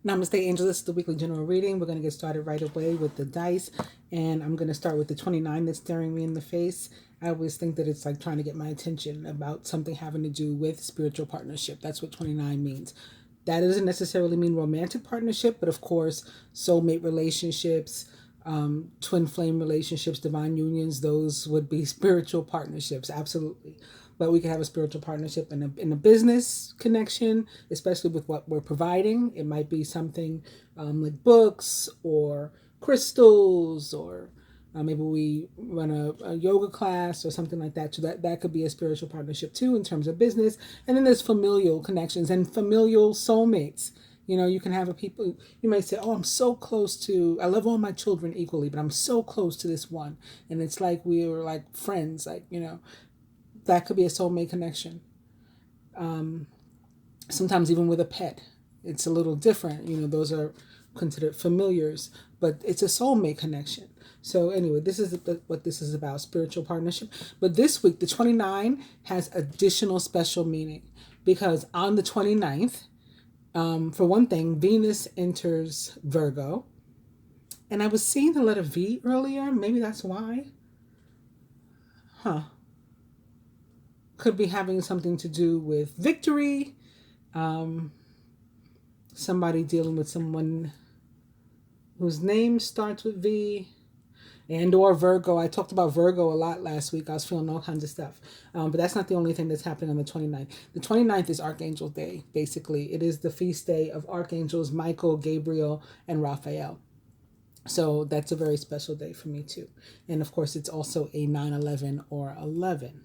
Namaste, Angels. This is the weekly general reading. We're going to get started right away with the dice. And I'm going to start with the 29 that's staring me in the face. I always think that it's like trying to get my attention about something having to do with spiritual partnership. That's what 29 means. That doesn't necessarily mean romantic partnership, but of course, soulmate relationships, twin flame relationships, divine unions, those would be spiritual partnerships. Absolutely. But we can have a spiritual partnership in a business connection, especially with what we're providing. It might be something like books or crystals, or maybe we run a yoga class or something like that. So that could be a spiritual partnership too in terms of business. And then there's familial connections and familial soulmates. You know, you can have people, you might say, oh, I'm so close to, I love all my children equally, but I'm so close to this one. And it's like we were like friends, like, you know, that could be a soulmate connection. Sometimes even with a pet, it's a little different. You know, those are considered familiars, but it's a soulmate connection. So anyway, this is what this is about, spiritual partnership. But this week, the 29 has additional special meaning because on the 29th, for one thing, Venus enters Virgo. And I was seeing the letter V earlier. Maybe that's why. Could be having something to do with victory. Somebody dealing with someone whose name starts with V. And or Virgo. I talked about Virgo a lot last week. I was feeling all kinds of stuff. But that's not the only thing that's happening on the 29th. The 29th is Archangel Day, basically. It is the feast day of Archangels Michael, Gabriel, and Raphael. So that's a very special day for me too. And of course, it's also a 9/11 or 11.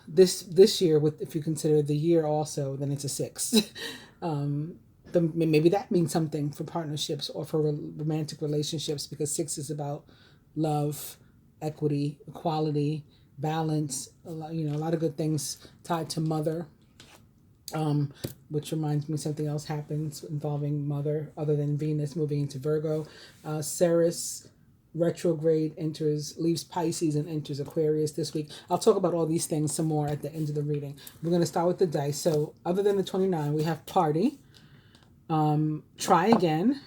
This year, if you consider the year also, then it's a 6. Maybe that means something for partnerships or for romantic relationships, because 6 is about love, equity, equality, balance. A lot of good things tied to mother. Which reminds me, something else happens involving mother other than Venus moving into Virgo. Ceres retrograde leaves Pisces and enters Aquarius this week. I'll talk about all these things some more at the end of the reading. We're going to start with the dice. So other than the 29, we have party, try again,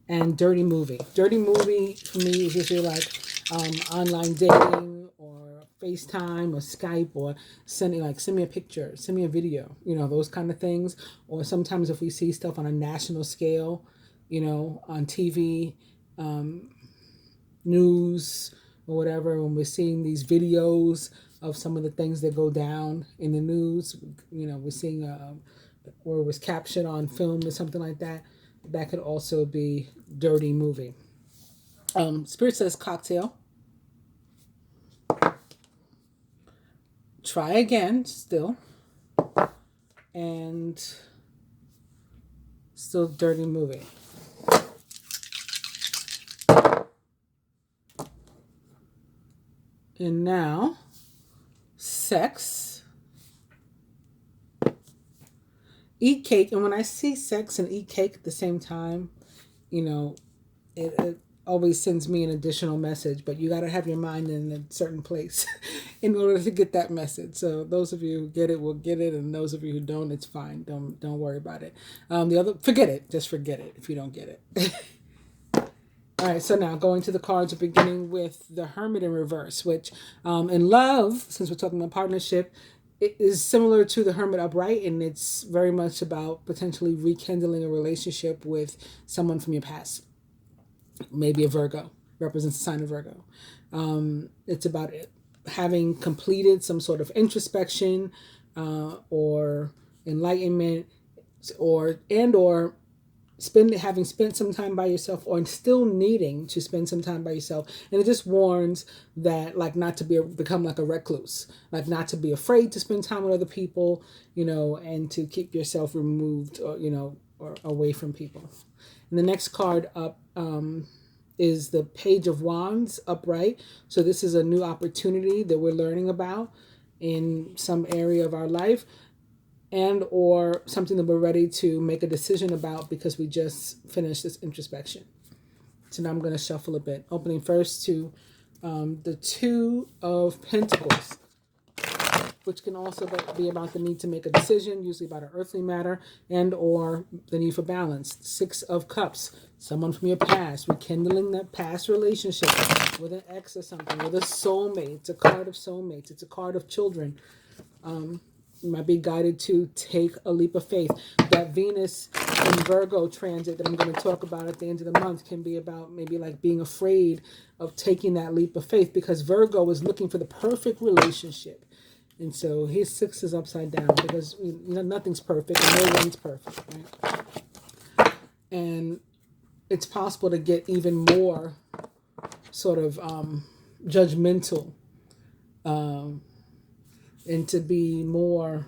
and dirty movie. Dirty movie for me is usually like online dating or FaceTime or Skype, or send me a picture, send me a video, those kind of things. Or sometimes if we see stuff on a national scale, on TV, news or whatever, when we're seeing these videos of some of the things that go down in the news, we're seeing or was captured on film or something like that, that could also be dirty movie. Spirit says cocktail. Try again, still. And still dirty movie. And now, sex. Eat cake. And when I see sex and eat cake at the same time, it always sends me an additional message. But you got to have your mind in a certain place in order to get that message. So those of you who get it will get it, and those of you who don't, it's fine. Don't worry about it. Forget it. Just forget it if you don't get it. All right, so now going to the cards, beginning with the Hermit in reverse, which in love, since we're talking about partnership, it is similar to the Hermit upright, and it's very much about potentially rekindling a relationship with someone from your past. Maybe a Virgo, represents the sign of Virgo. It's about having completed some sort of introspection or enlightenment, or having spent some time by yourself, or still needing to spend some time by yourself. And it just warns that, like, not to become like a recluse, like not to be afraid to spend time with other people, and to keep yourself removed or away from people. And the next card up is the Page of Wands upright. So this is a new opportunity that we're learning about in some area of our life, and or something that we're ready to make a decision about because we just finished this introspection. So now I'm going to shuffle a bit. Opening first to the Two of Pentacles. which can also be about the need to make a decision, usually about an earthly matter, and or the need for balance. 6 of Cups, someone from your past, rekindling that past relationship with an ex or something, with a soulmate. It's a card of soulmates. It's a card of children. You might be guided to take a leap of faith. That Venus in Virgo transit that I'm going to talk about at the end of the month can be about maybe like being afraid of taking that leap of faith, because Virgo is looking for the perfect relationship. And so his 6 is upside down because nothing's perfect and no one's perfect, right? And it's possible to get even more sort of judgmental and to be more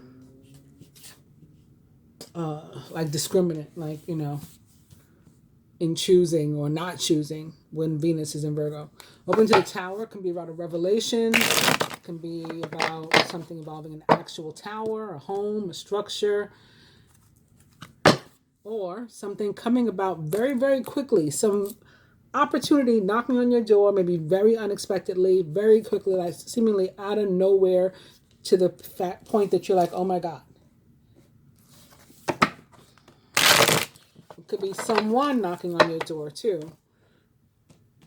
like discriminate, like, in choosing or not choosing when Venus is in Virgo. Open to the Tower can be about a revelation, can be about something involving an actual tower, a home, a structure, or something coming about very, very quickly. Some opportunity knocking on your door, maybe very unexpectedly, very quickly, like seemingly out of nowhere, to the point that you're like, oh my God. It could be someone knocking on your door too.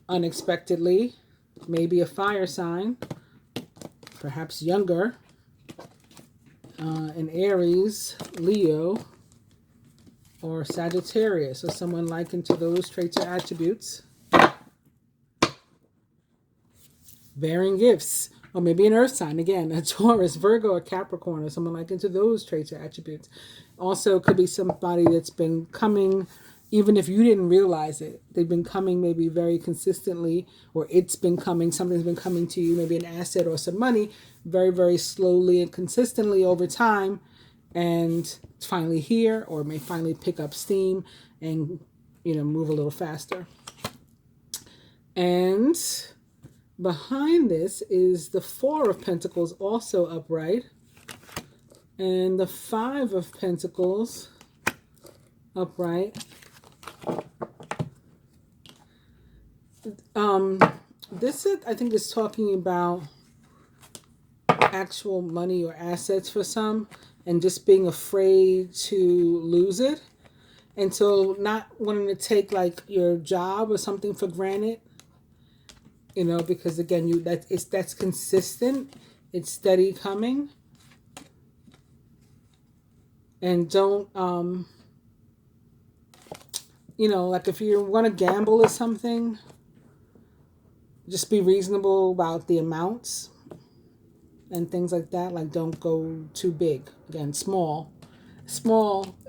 Unexpectedly, maybe a fire sign, perhaps younger, an Aries, Leo, or Sagittarius, or someone likened to those traits or attributes. Bearing gifts, or maybe an earth sign, again, a Taurus, Virgo, or Capricorn, or someone like into those traits or attributes. Also, could be somebody that's been coming, even if you didn't realize it. They've been coming maybe very consistently, or it's been coming, something's been coming to you, maybe an asset or some money, very, very slowly and consistently over time, and it's finally here, or may finally pick up steam and, move a little faster. And behind this is the 4 of Pentacles, also upright, and the 5 of Pentacles upright. This is, I think, is talking about actual money or assets for some, and just being afraid to lose it, and so not wanting to take like your job or something for granted. Because again, that's consistent, it's steady coming, and don't like if you want to gamble or something, just be reasonable about the amounts and things like that. Like, don't go too big. Again, small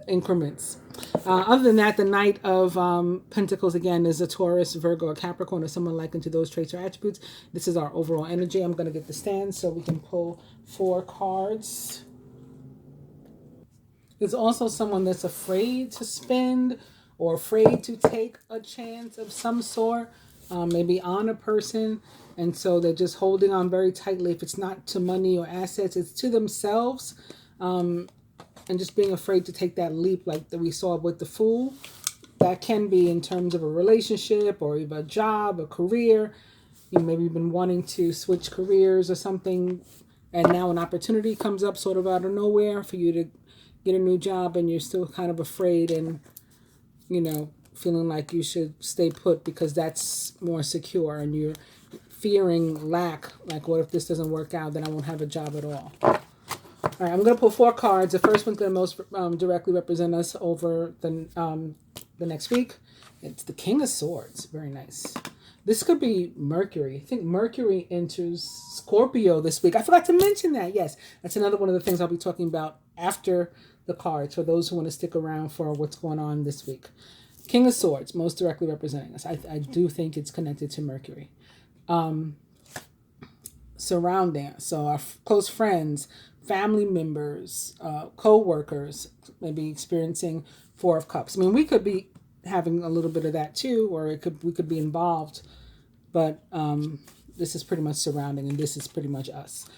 increments. Other than that, the Knight of Pentacles, again, is a Taurus, Virgo, or Capricorn, or someone likened to those traits or attributes. This is our overall energy. I'm going to get the stand so we can pull 4 cards. There's also someone that's afraid to spend or afraid to take a chance of some sort, maybe on a person. And so they're just holding on very tightly. If it's not to money or assets, it's to themselves. And just being afraid to take that leap like that we saw with the Fool. That can be in terms of a relationship or even a job, a career. Maybe you've been wanting to switch careers or something, and now an opportunity comes up sort of out of nowhere for you to get a new job, and you're still kind of afraid and, feeling like you should stay put because that's more secure, and you're fearing lack. Like, what if this doesn't work out? Then I won't have a job at all. All right, I'm going to pull 4 cards. The first one's going to most directly represent us over the next week. It's the King of Swords. Very nice. This could be Mercury. I think Mercury enters Scorpio this week. I forgot to mention that. Yes, that's another one of the things I'll be talking about after the cards for those who want to stick around for what's going on this week. King of Swords, most directly representing us. I do think it's connected to Mercury. Surrounding us. So our close friends, family members, co-workers may be experiencing 4 of Cups. I mean, we could be having a little bit of that too, or we could be involved, but this is pretty much surrounding, and this is pretty much us.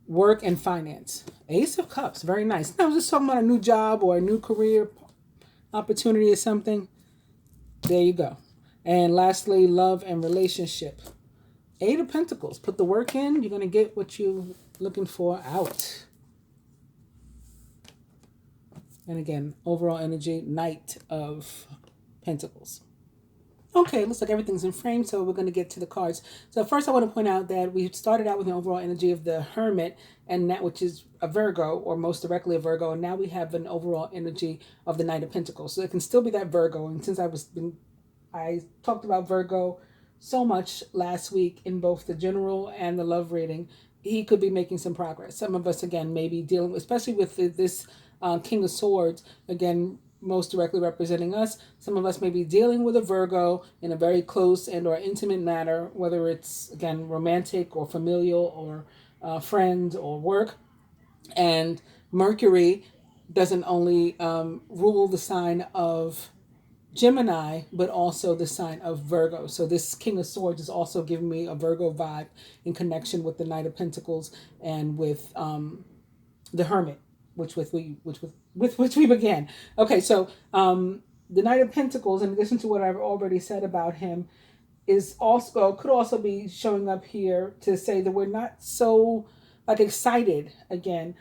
Work and finance. Ace of Cups, very nice. Now, I was just talking about a new job or a new career opportunity or something. There you go. And lastly, love and relationship. Eight of Pentacles. Put the work in. You're going to get what you're looking for out. And again, overall energy, Knight of Pentacles. Okay, looks like everything's in frame, so we're going to get to the cards. So first I want to point out that we started out with an overall energy of the Hermit, and that which is a Virgo, or most directly a Virgo, and now we have an overall energy of the Knight of Pentacles. So it can still be that Virgo, and since I talked about Virgo so much last week in both the general and the love reading, he could be making some progress. Some of us, again, may be dealing, especially with this King of Swords, again, most directly representing us. Some of us may be dealing with a Virgo in a very close and or intimate manner, whether it's, again, romantic or familial or friend or work. And Mercury doesn't only rule the sign of Gemini, but also the sign of Virgo. So this King of Swords is also giving me a Virgo vibe in connection with the Knight of Pentacles and with the Hermit, with which we began. Okay, so the Knight of Pentacles, in addition to what I've already said about him, is also could also be showing up here to say that we're not so excited again.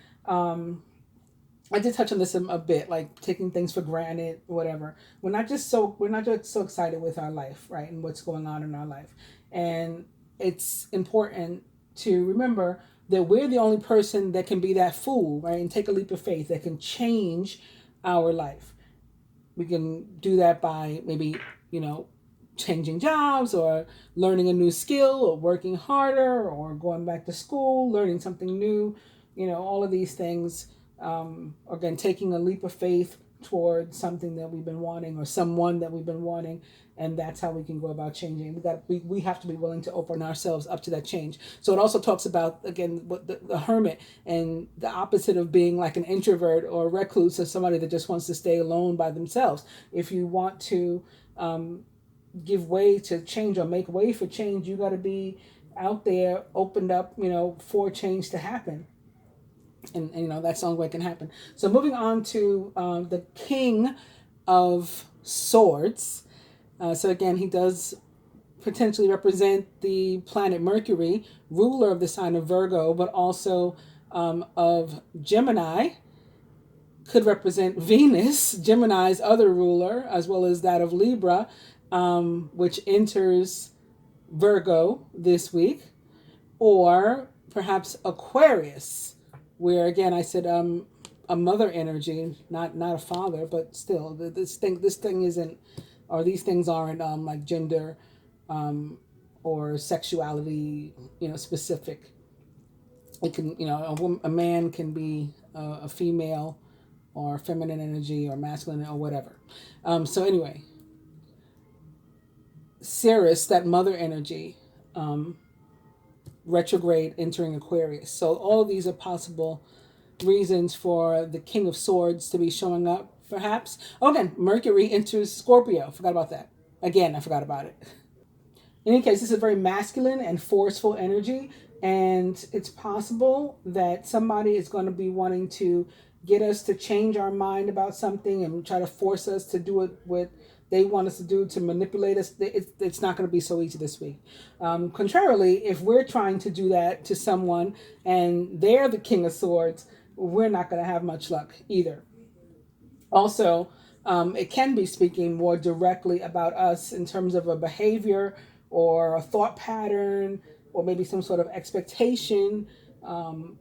I did touch on this a bit, like taking things for granted, whatever. We're not just so excited with our life, right, and what's going on in our life. And it's important to remember that we're the only person that can be that fool, right, and take a leap of faith that can change our life. We can do that by maybe, changing jobs or learning a new skill or working harder or going back to school, learning something new, all of these things. Again, taking a leap of faith towards something that we've been wanting or someone that we've been wanting, and that's how we can go about changing. We have to be willing to open ourselves up to that change. So it also talks about, again, what the Hermit, and the opposite of being like an introvert or a recluse, or somebody that just wants to stay alone by themselves. If you want to give way to change or make way for change, you got to be out there, opened up, for change to happen. And that's the only way it can happen. So moving on to the King of Swords. So again, he does potentially represent the planet Mercury, ruler of the sign of Virgo, but also of Gemini. Could represent Venus, Gemini's other ruler, as well as that of Libra, which enters Virgo this week. Or perhaps Aquarius, where again I said a mother energy, not a father, but still this thing isn't, or these things aren't like gender or sexuality specific. It can, a man can be a female or feminine energy or masculine or whatever. So anyway, Ceres, that mother energy, retrograde entering Aquarius. So all of these are possible reasons for the King of Swords to be showing up, perhaps. Oh, again, Mercury enters Scorpio. Forgot about that. Again, I forgot about it. In any case, this is a very masculine and forceful energy, and it's possible that somebody is going to be wanting to get us to change our mind about something and try to force us to do it with they want us to do, to manipulate us. It's not going to be so easy this week. Contrarily, if we're trying to do that to someone and they're the King of Swords, we're not going to have much luck either. Also, it can be speaking more directly about us in terms of a behavior or a thought pattern or maybe some sort of expectation. And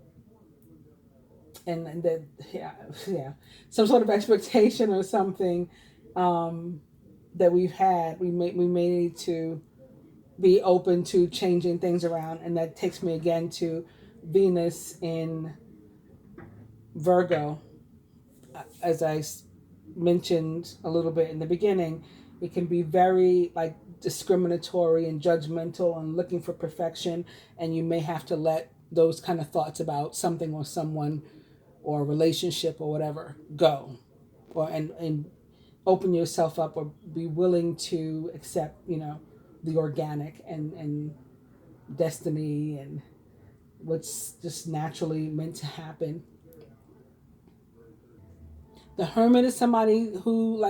that, some sort of expectation or something that we've had. We may need to be open to changing things around, and that takes me again to Venus in Virgo. As I mentioned a little bit in the beginning, it can be very discriminatory and judgmental and looking for perfection, and you may have to let those kind of thoughts about something or someone or a relationship or whatever go, or and open yourself up, or be willing to accept the organic and destiny and what's just naturally meant to happen. The Hermit is somebody who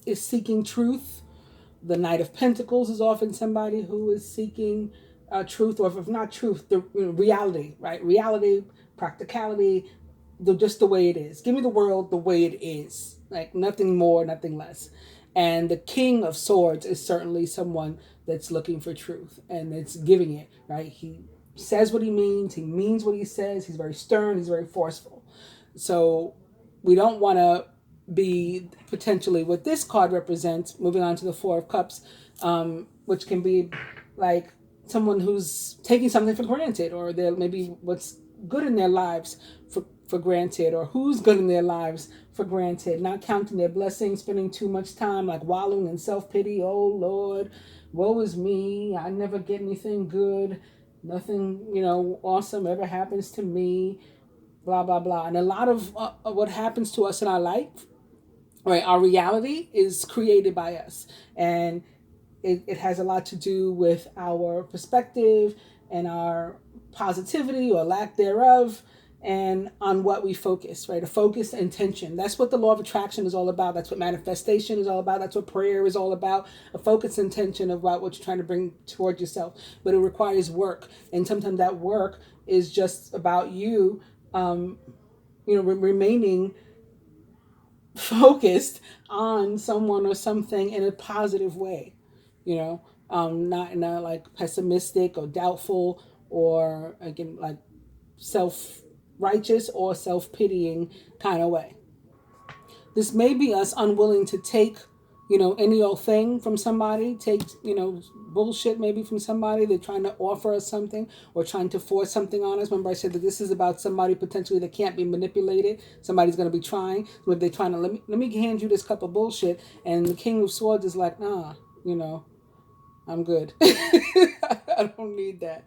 is seeking truth. The Knight of Pentacles is often somebody who is seeking truth, or if not truth, the reality, right? Reality, practicality, just the way it is. Give me the world the way it is, like nothing more, nothing less. And the King of Swords is certainly someone that's looking for truth and it's giving it, right? He says what he means what he says. He's very stern, he's very forceful. So we don't want to be potentially what this card represents. Moving on to the Four of Cups, which can be like someone who's taking something for granted, or they're maybe what's good in their lives for granted, or who's good in their lives for granted, not counting their blessings, spending too much time like wallowing in self-pity. Oh Lord, woe is me, I never get anything good, nothing awesome ever happens to me, blah blah blah. And a lot of what happens to us in our life, right, our reality is created by us, and it has a lot to do with our perspective and our positivity or lack thereof, and on what we focus, right? A focused intention. That's what the law of attraction is all about. That's what manifestation is all about. That's what prayer is all about. A focused intention about what you're trying to bring toward yourself. But it requires work. And sometimes that work is just about you, remaining focused on someone or something in a positive way, not in a like pessimistic or doubtful, or again like self-righteous or self-pitying kind of way. This may be us unwilling to take any old thing from somebody, take bullshit maybe from somebody. They're trying to offer us something or trying to force something on us. Remember I said that this is about somebody potentially that can't be manipulated. Somebody's going to be trying. Maybe they're trying to let me hand you this cup of bullshit, and the King of Swords is like, nah, I'm good. I don't need that.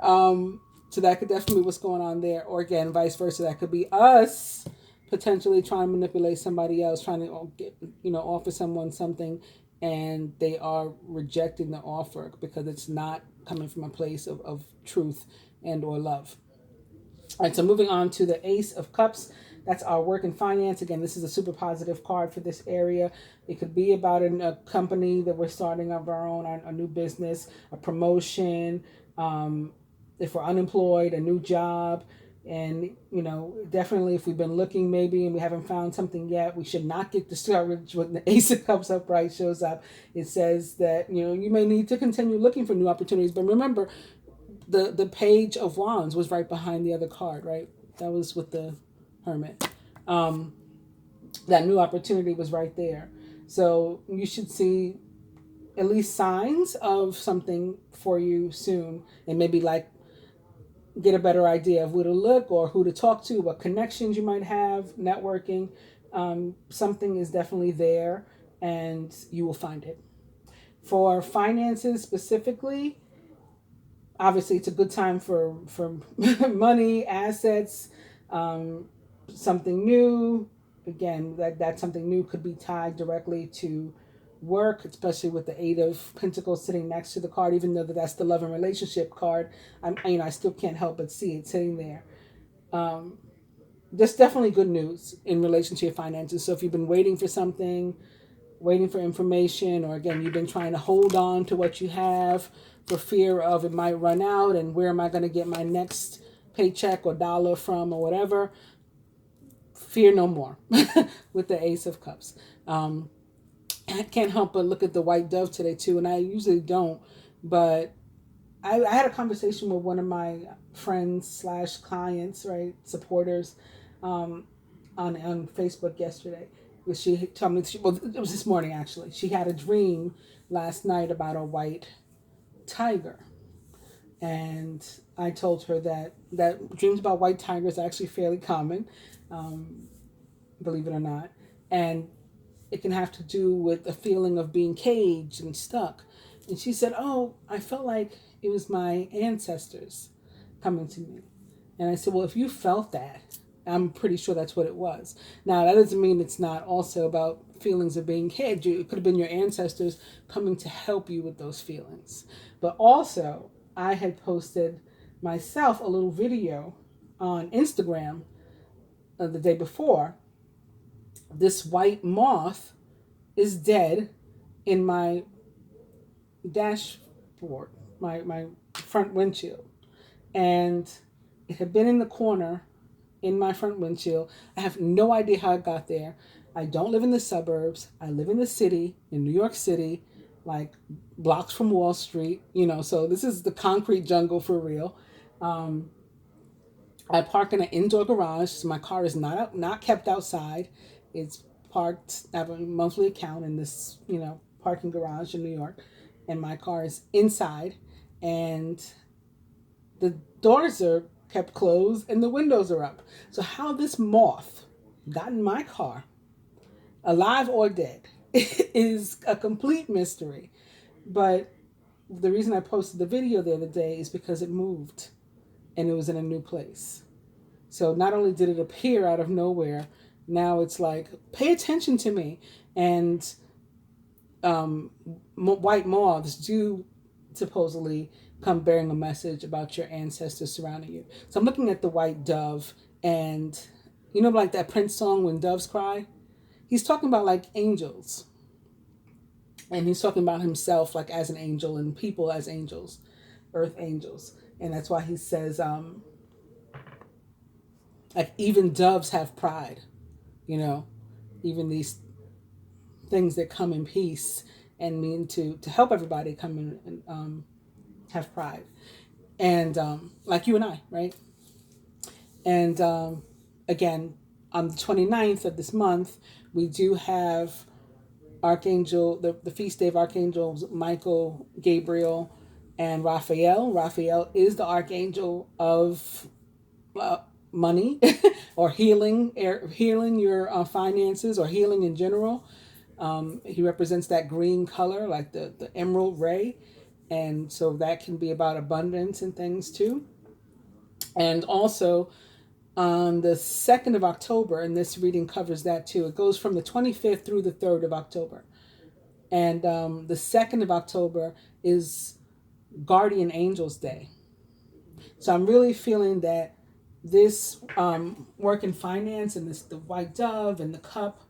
So that could definitely be what's going on there. Or again, vice versa. That could be us potentially trying to manipulate somebody else, trying to get, offer someone something, and they are rejecting the offer because it's not coming from a place of truth and or love. All right, so moving on to the Ace of Cups. That's our work and finance. Again, this is a super positive card for this area. It could be about a company that we're starting of our own, a new business, a promotion, if we're unemployed, a new job. And, definitely if we've been looking maybe and we haven't found something yet, we should not get discouraged when the Ace of Cups upright shows up. It says that, you may need to continue looking for new opportunities. But remember, the Page of Wands was right behind the other card, right? That was with the Hermit. That new opportunity was right there. So you should see at least signs of something for you soon, and maybe like get a better idea of where to look or who to talk to, what connections you might have, networking. Something is definitely there, and you will find it. For finances specifically, obviously it's a good time for money, assets, something new. Again, that something new could be tied directly to work, especially with the Eight of Pentacles sitting next to the card. Even though that's the love and relationship card, I still can't help but see it sitting there. There's definitely good news in relation to your finances. So if you've been waiting for something, waiting for information, or again, you've been trying to hold on to what you have for fear of it might run out, and where am I going to get my next paycheck or dollar from or whatever, fear no more with the Ace of Cups. I can't help but look at the white dove today too, and I usually don't, but I had a conversation with one of my friends / clients, right, supporters, on Facebook yesterday. She told me, it was this morning actually. She had a dream last night about a white tiger, and I told her that dreams about white tigers are actually fairly common, believe it or not, and it can have to do with a feeling of being caged and stuck. And she said, oh, I felt like it was my ancestors coming to me. And I said, well, if you felt that, I'm pretty sure that's what it was. Now, that doesn't mean it's not also about feelings of being caged. It could have been your ancestors coming to help you with those feelings. But also, I had posted myself a little video on Instagram the day before. This white moth is dead in my dashboard, my front windshield, and it had been in the corner in my front windshield. I have no idea how it got there. I don't live in the suburbs. I live in the city, in New York City, like blocks from Wall Street, so this is the concrete jungle for real. Um, I park in an indoor garage, so my car is not kept outside. It's parked. I have a monthly account in this, parking garage in New York, and my car is inside, and the doors are kept closed and the windows are up. So how this moth got in my car, alive or dead, is a complete mystery. But the reason I posted the video the other day is because it moved and it was in a new place. So not only did it appear out of nowhere, now it's like, pay attention to me. And white moths do supposedly come bearing a message about your ancestors surrounding you. So I'm looking at the white dove, and like that Prince song, When Doves Cry? He's talking about like angels. And he's talking about himself like as an angel and people as angels, earth angels. And that's why he says, like even doves have pride, even these things that come in peace and mean to help everybody come in and have pride. And like you and I, right? And again, on the 29th of this month, we do have Archangel, the feast day of Archangels Michael, Gabriel, and Raphael. Raphael is the Archangel of money or healing your finances or healing in general. He represents that green color, like the emerald ray. And so that can be about abundance and things too. And also on the 2nd of October, and this reading covers that too. It goes from the 25th through the 3rd of October. And the 2nd of October is Guardian Angels Day. So I'm really feeling that this work in finance and the white dove and the cup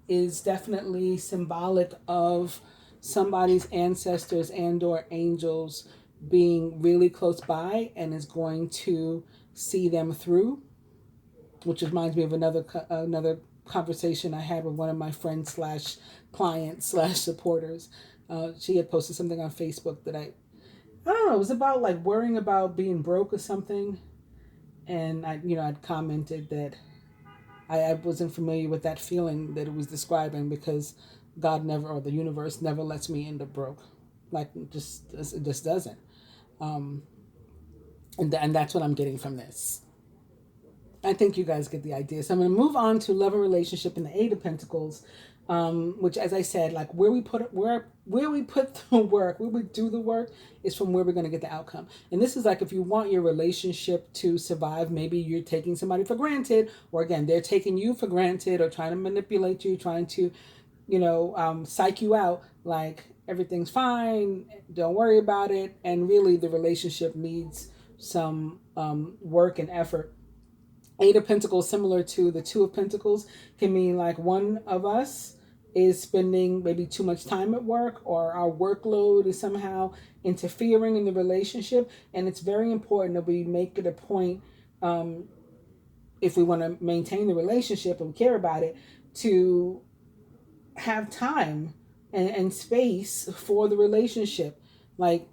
is definitely symbolic of somebody's ancestors and or angels being really close by and is going to see them through, which reminds me of another conversation I had with one of my friends slash clients slash supporters. She had posted something on Facebook that I don't know, it was about like worrying about being broke or something. And I'd commented that I wasn't familiar with that feeling that it was describing because God never, or the universe never lets me end up broke. Like it just doesn't. And that's what I'm getting from this. I think you guys get the idea. So I'm going to move on to love and relationship in the Eight of Pentacles, which, as I said, like where we put the work, where we do the work, is from where we're going to get the outcome. And this is like if you want your relationship to survive, maybe you're taking somebody for granted, or again, they're taking you for granted, or trying to manipulate you, trying to, psych you out. Like everything's fine, don't worry about it, and really the relationship needs some work and effort. Eight of Pentacles, similar to the Two of Pentacles, can mean like one of us is spending maybe too much time at work, or our workload is somehow interfering in the relationship. And it's very important that we make it a point, if we want to maintain the relationship and care about it, to have time and space for the relationship. Like,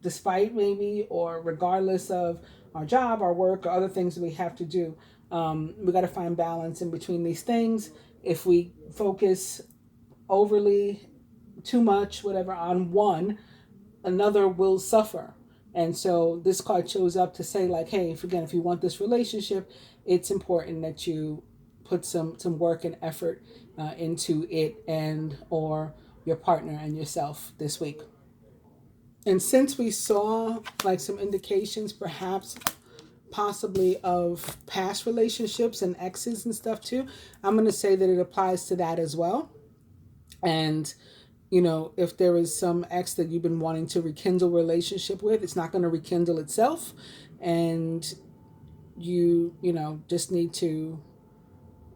despite maybe or regardless of our job, our work, or other things that we have to do. We got to find balance in between these things. If we focus overly, too much, whatever, on one, another will suffer. And so this card shows up to say like, hey, if you want this relationship, it's important that you put some work and effort into it and or your partner and yourself this week. And since we saw like some indications perhaps possibly of past relationships and exes and stuff too, I'm going to say that it applies to that as well. And, if there is some ex that you've been wanting to rekindle relationship with, it's not going to rekindle itself. And you just need to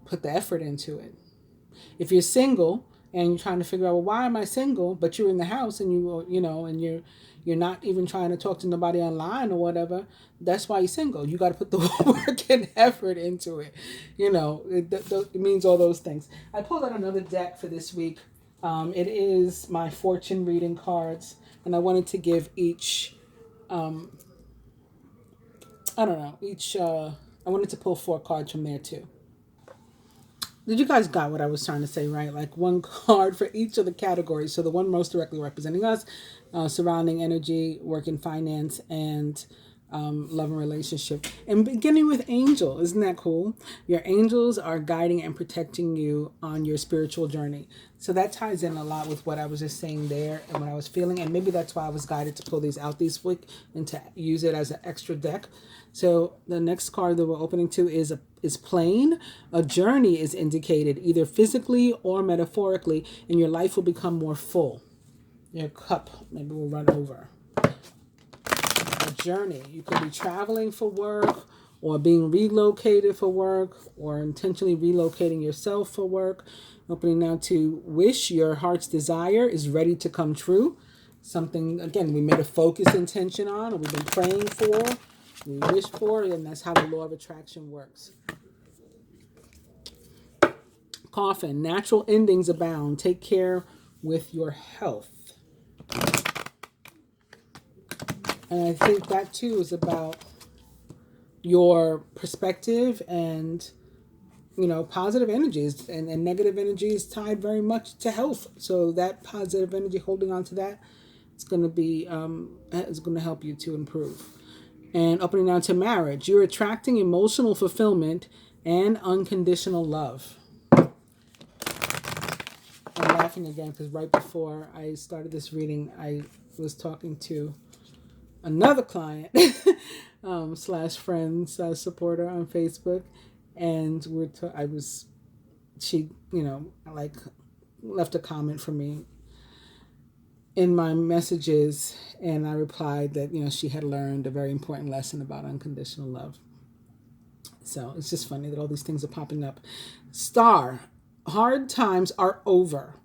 put the effort into it. If you're single and you're trying to figure out, well, why am I single? But you're in the house and and you're not even trying to talk to nobody online or whatever. That's why you're single. You got to put the work and effort into it. It means all those things. I pulled out another deck for this week. It is my fortune reading cards, and I wanted to give each. I don't know each. I wanted to pull 4 cards from there too. Did you guys got what I was trying to say, right? Like one card for each of the categories. So the one most directly representing us, surrounding energy, work and finance, and love and relationship. And beginning with angel. Isn't that cool? Your angels are guiding and protecting you on your spiritual journey. So that ties in a lot with what I was just saying there and what I was feeling. And maybe that's why I was guided to pull these out this week and to use it as an extra deck. So the next card that we're opening to is plain. A journey is indicated either physically or metaphorically, and your life will become more full. Your cup maybe will run over. A journey. You could be traveling for work, or being relocated for work, or intentionally relocating yourself for work. Opening now to wish. Your heart's desire is ready to come true. Something, again, we made a focused intention on, or we've been praying for, we wish for, and that's how the law of attraction works. Coffin. Natural endings abound. Take care with your health. And I think that too is about your perspective and, positive energies and negative energy is tied very much to health. So that positive energy, holding on to that, it's going to be, is going to help you to improve. And opening now to marriage. You're attracting emotional fulfillment and unconditional love. I'm laughing again because right before I started this reading, I was talking to another client / friend / supporter on Facebook, and she left a comment for me in my messages, and I replied that she had learned a very important lesson about unconditional love. So it's just funny that all these things are popping up. Star. Hard times are over.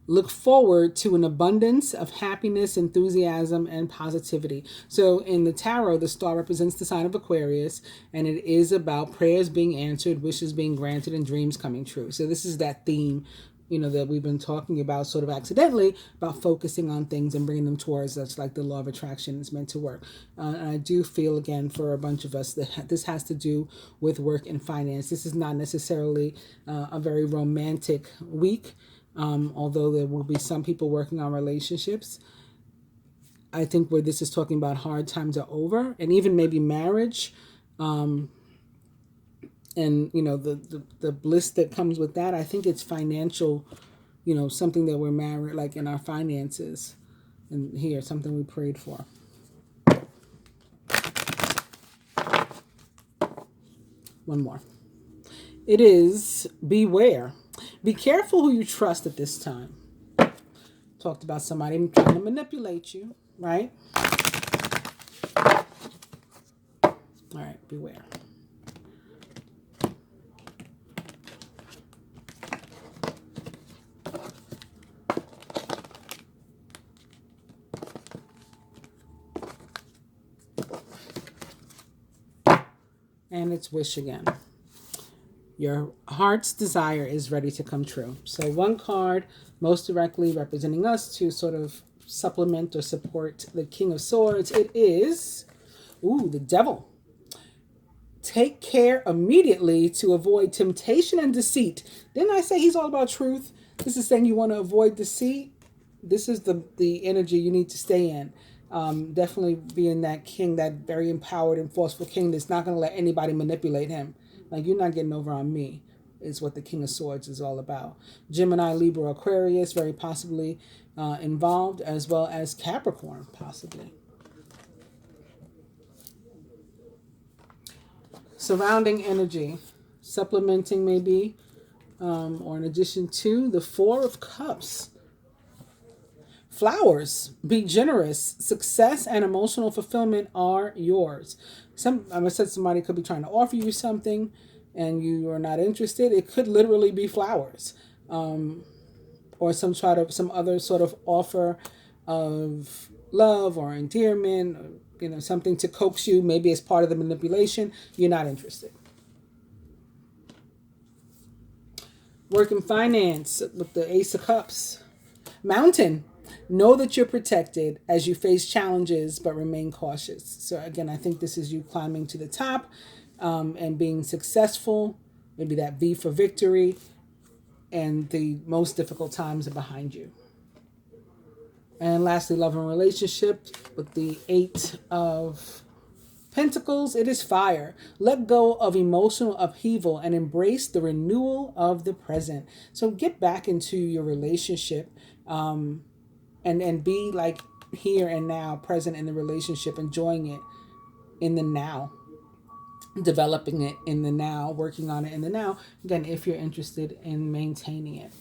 Look forward to an abundance of happiness, enthusiasm, and positivity. So in the tarot, the star represents the sign of Aquarius, and it is about prayers being answered, wishes being granted, and dreams coming true. So this is that theme, that we've been talking about sort of accidentally, about focusing on things and bringing them towards us, like the law of attraction is meant to work. And I do feel, again, for a bunch of us, that this has to do with work and finance. This is not necessarily a very romantic week. Although there will be some people working on relationships. I think where this is talking about hard times are over, and even maybe marriage, and the bliss that comes with that. I think it's financial, something that we're married, like in our finances, and here something we prayed for. One more. It is beware. Be careful who you trust at this time. Talked about somebody trying to manipulate you, right? All right, beware. And it's wish again. Your heart's desire is ready to come true. So one card, most directly representing us to sort of supplement or support the King of Swords. It is, the Devil. Take care immediately to avoid temptation and deceit. Didn't I say he's all about truth? This is saying you want to avoid deceit. This is the energy you need to stay in. Definitely being that king, that very empowered and forceful king that's not going to let anybody manipulate him. Like, you're not getting over on me, is what the King of Swords is all about. Gemini, Libra, Aquarius, very possibly involved, as well as Capricorn, possibly. Surrounding energy, supplementing maybe, or in addition to the Four of Cups. Flowers, be generous. Success and emotional fulfillment are yours. I said somebody could be trying to offer you something and you are not interested. It could literally be flowers. or some other sort of offer of love or endearment, or, something to coax you, maybe as part of the manipulation, you're not interested. Work and finance with the Ace of Cups. Mountain. Know that you're protected as you face challenges, but remain cautious. So again, I think this is you climbing to the top and being successful. Maybe that V for victory, and the most difficult times are behind you. And lastly, love and relationship with the Eight of Pentacles. It is fire. Let go of emotional upheaval and embrace the renewal of the present. So get back into your relationship and be like here and now, present in the relationship, enjoying it in the now, developing it in the now, working on it in the now. Again, if you're interested in maintaining it.